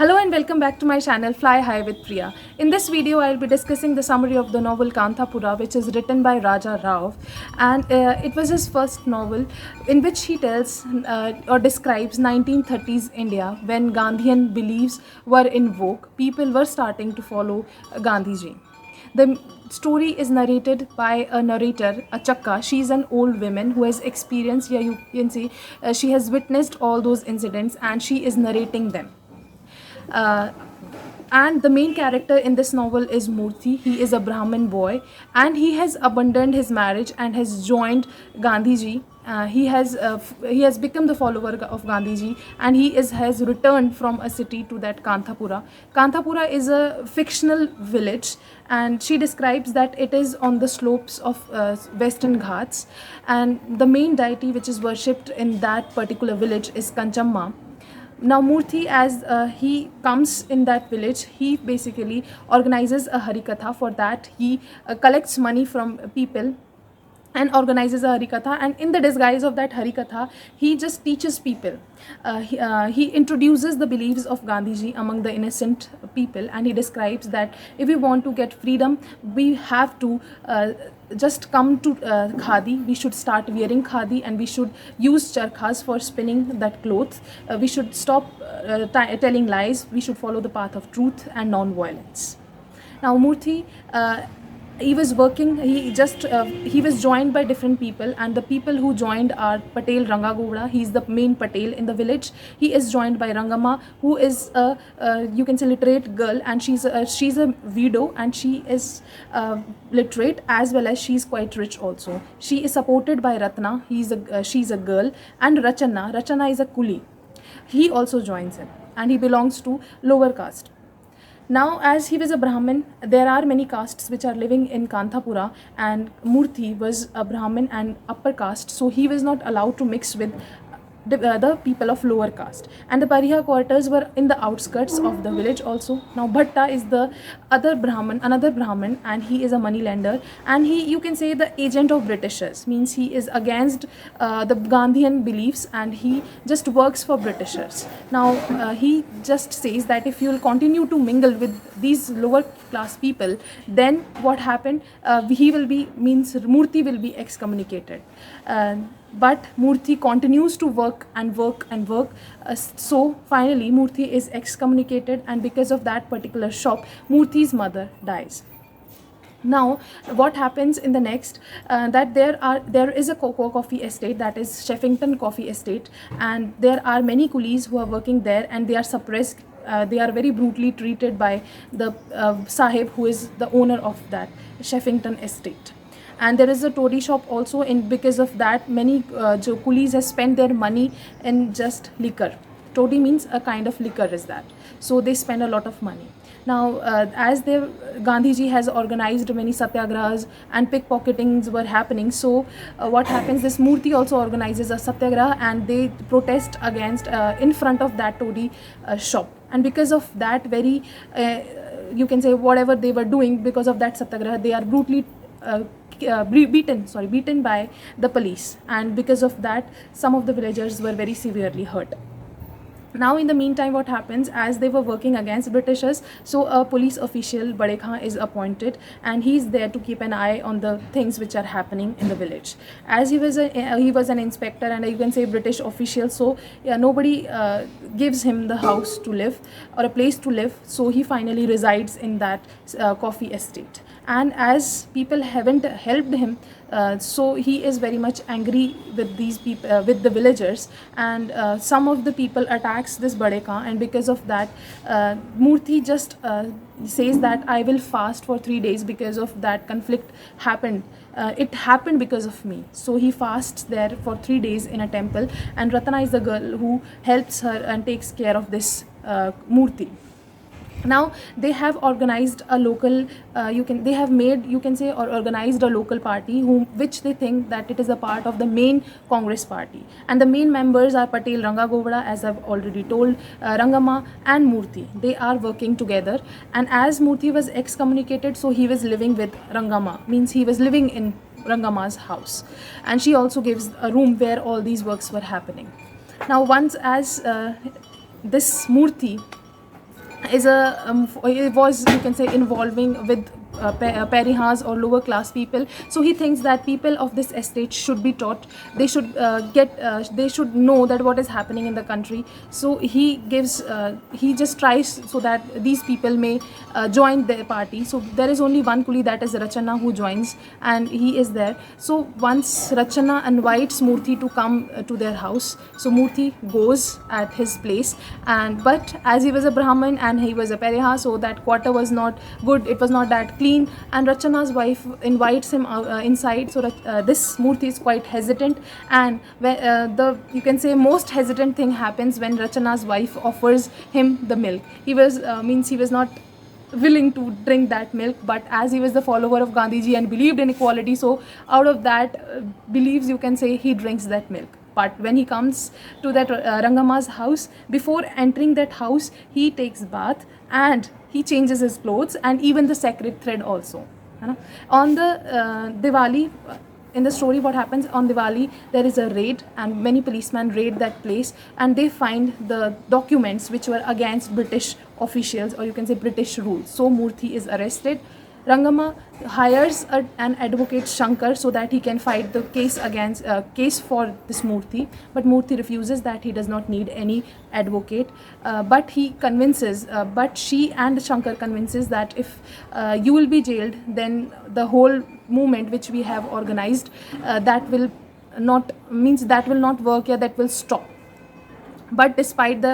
Hello and welcome back to my channel Fly High with Priya. In this video, I'll be discussing the summary of the novel Kanthapura, which is written by Raja Rao, and it was his first novel in which he tells or describes 1930s India when Gandhian beliefs were in vogue. People were starting to follow Gandhiji. The story is narrated by a narrator, a Chakka. She's an old woman who has experienced, yeah, you can see, she has witnessed all those incidents and she is narrating them. Uh, and the main character in this novel is Murthy. He is a Brahmin boy and he has abandoned his marriage and has joined Gandhiji. He has become the follower of Gandhiji, and he has returned from a city to that Kanthapura. Kanthapura is a fictional village, and she describes that it is on the slopes of Western Ghats, and the main deity which is worshipped in that particular village is Kanchamma. Now Murthy, as he comes in that village, he basically organizes a harikatha. For that he collects money from people and organizes a harikatha, and in the disguise of that harikatha he just teaches people. He introduces the beliefs of Gandhiji among the innocent people, and he describes that if we want to get freedom, we have to just come to khadi. We should start wearing khadi, and we should use charkhas for spinning that cloth. We should stop telling lies. We should follow the path of truth and non-violence. Now Murthy, he was working, he was joined by different people, and the people who joined are Patel Rangagoda. He's the main Patel in the village. He is joined by Rangama, who is a you can say literate girl, and she's a widow, and she is literate as well as she's quite rich also. She is supported by Ratna. She's a girl, and Rachana is a kuli. He also joins him, and he belongs to lower caste. Now, as he was a Brahmin, there are many castes which are living in Kanthapura, and Murthy was a Brahmin and upper caste, so he was not allowed to mix with the people of lower caste. And the Pariha quarters were in the outskirts of the village also. Now Bhatta is the another Brahmin, and he is a moneylender, and he, you can say, the agent of Britishers. Means he is against the Gandhian beliefs, and he just works for Britishers. Now he just says that if you will continue to mingle with these lower class people, then what happened? Murthy will be excommunicated. But Murthy continues to work and work and work. So finally Murthy is excommunicated, and because of that particular shop, Murthy's mother dies. Now what happens in the next, that there is a cocoa coffee estate, that is Sheffington Coffee Estate, and there are many coolies who are working there, and they are suppressed. They are very brutally treated by the Sahib, who is the owner of that Sheffington estate. And there is a toddy shop also, in because of that many coolies have spent their money in just liquor. Toddy means a kind of liquor is that, so they spend a lot of money. Now as Gandhiji has organized many satyagrahas and pickpocketings were happening, so what happens, this Murthy also organizes a satyagraha, and they protest against in front of that toddy shop. And because of that very you can say whatever they were doing, because of that satyagraha, they are brutally beaten by the police, and because of that some of the villagers were very severely hurt. Now in the meantime, what happens, as they were working against Britishers, so a police official Bade Khan is appointed, and he is there to keep an eye on the things which are happening in the village. As he was an inspector, and you can say British official, so yeah, nobody gives him the house to live or a place to live, so he finally resides in that coffee estate. And as people haven't helped him, so he is very much angry with these people, with the villagers, and some of the people attacks this Bade Khan, and because of that Murthy just says that I will fast for 3 days because of that conflict happened. It happened because of me. So he fasts there for 3 days in a temple, and Ratna is the girl who helps her and takes care of this Murthy. Now they have organized a local they have made, you can say, or organized a local party which they think that it is a part of the main Congress party, and the main members are Patel Rangagoda, as I've already told, Rangama and Murthy. They are working together, and as Murthy was excommunicated, so he was living with Rangama, means he was living in Rangama's house, and she also gives a room where all these works were happening. Now once as this Murthy is it was, you can say, involving with Perihans or lower class people. So he thinks that people of this estate should be taught, they should they should know that what is happening in the country. So he just tries so that these people may join their party. So there is only one coolie, that is Rachana, who joins, and he is there. So once Rachana invites Murthy to come to their house, so Murthy goes at his place, and but as he was a Brahmin and he was a Periha, so that quarter was not good, it was not that clean, and Rachana's wife invites him inside. So this Murthy is quite hesitant, and the, you can say, most hesitant thing happens when Rachana's wife offers him the milk. He was he was not willing to drink that milk, but as he was the follower of Gandhiji and believed in equality, so out of that beliefs, you can say, he drinks that milk. But when he comes to that Rangama's house, before entering that house, he takes bath and he changes his clothes and even the sacred thread also. On the Diwali, in the story, what happens on Diwali, there is a raid and many policemen raid that place, and they find the documents which were against British officials, or you can say British rule. So Murthy is arrested. Rangama hires an advocate, Shankar, so that he can fight the case against case for this Murthy. But Murthy refuses, that he does not need any advocate. But he convinces, but she and Shankar convinces that if you will be jailed, then the whole movement which we have organized, that will not work. Yeah, that will stop. But despite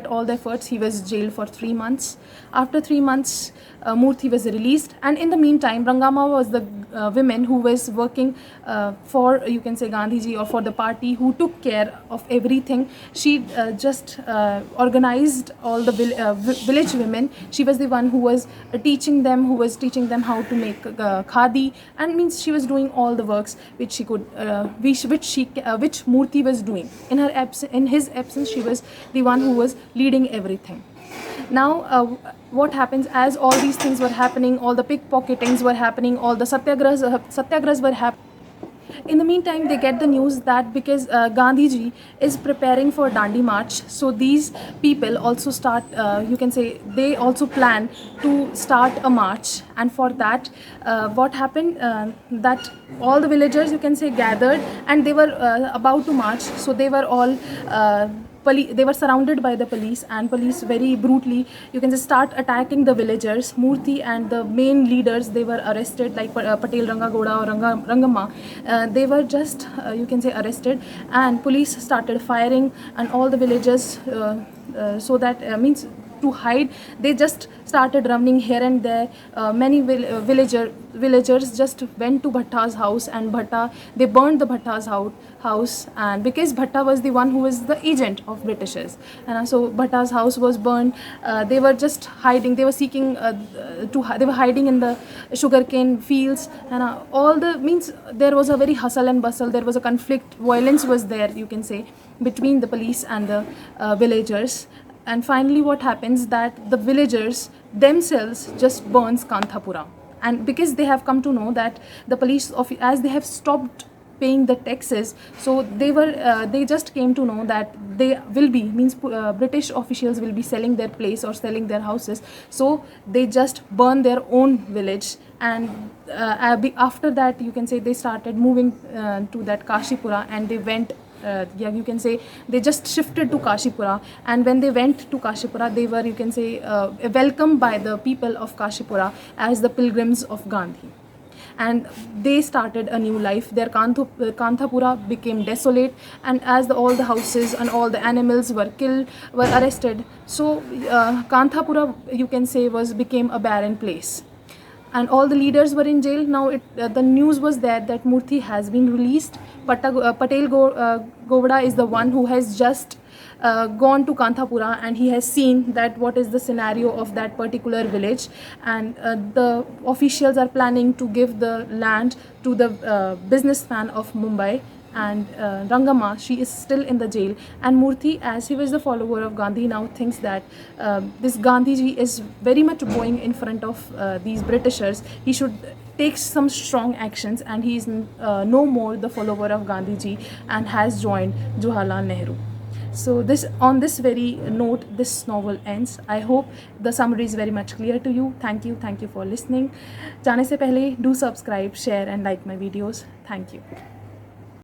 all the efforts, he was jailed for 3 months. After 3 months, Murthy was released, and in the meantime, Rangama was the women who was working for, you can say, Gandhiji, or for the party, who took care of everything. She just organized all the village women. She was the one who was teaching them how to make khadi, and means she was doing all the works which she could, which Murthy was doing. In his absence, she was the one who was leading everything. Now, what happens, as all these things were happening, all the pickpocketings were happening, all the satyagrahas were happening. In the meantime, they get the news that because Gandhiji is preparing for Dandi March, so these people also start, you can say, they also plan to start a march. And for that, what happened, that all the villagers, you can say, gathered, and they were about to march. So they were all they were surrounded by the police, and police very brutally, you can just start attacking the villagers. Murthy and the main leaders, they were arrested, like Patel Ranga Goda or Rangama. They were just, you can say, arrested, and police started firing, and all the villagers, so that means to hide, they just started running here and there. Many villagers just went to Bhatta's house, and they burned the Bhatta's house, and because Bhatta was the one who was the agent of Britishers, and so Bhatta's house was burned. They were just hiding. They were seeking they were hiding in the sugarcane fields, and all the means there was a very hustle and bustle. There was a conflict. Violence was there, you can say, between the police and the villagers. And finally, what happens, that the villagers themselves just burns Kanthapura, and because they have come to know that the police, as they have stopped paying the taxes, so they just came to know that they will be, British officials will be selling their place or selling their houses. So they just burn their own village, and after that, you can say, they started moving to that Kashipura, and they went. You can say, they just shifted to Kashipura, and when they went to Kashipura, they were, you can say, welcomed by the people of Kashipura as the pilgrims of Gandhi, and they started a new life. Their Kanthapura became desolate, and as all the houses and all the animals were arrested, so Kanthapura, you can say, became a barren place. And all the leaders were in jail. Now the news was that Murthy has been released. Patel Govda is the one who has just gone to Kanthapura, and he has seen that what is the scenario of that particular village, and the officials are planning to give the land to the businessman of Mumbai. And Rangama, she is still in the jail, and Murthy, as he was the follower of Gandhi, now thinks that this Gandhiji is very much going in front of these Britishers. He should take some strong actions, and he is no more the follower of Gandhiji, and has joined Jawaharlal Nehru. So this, on this very note, this novel ends. I hope the summary is very much clear to you. Thank you for listening. जाने से पहले do subscribe, share and like my videos. Thank you.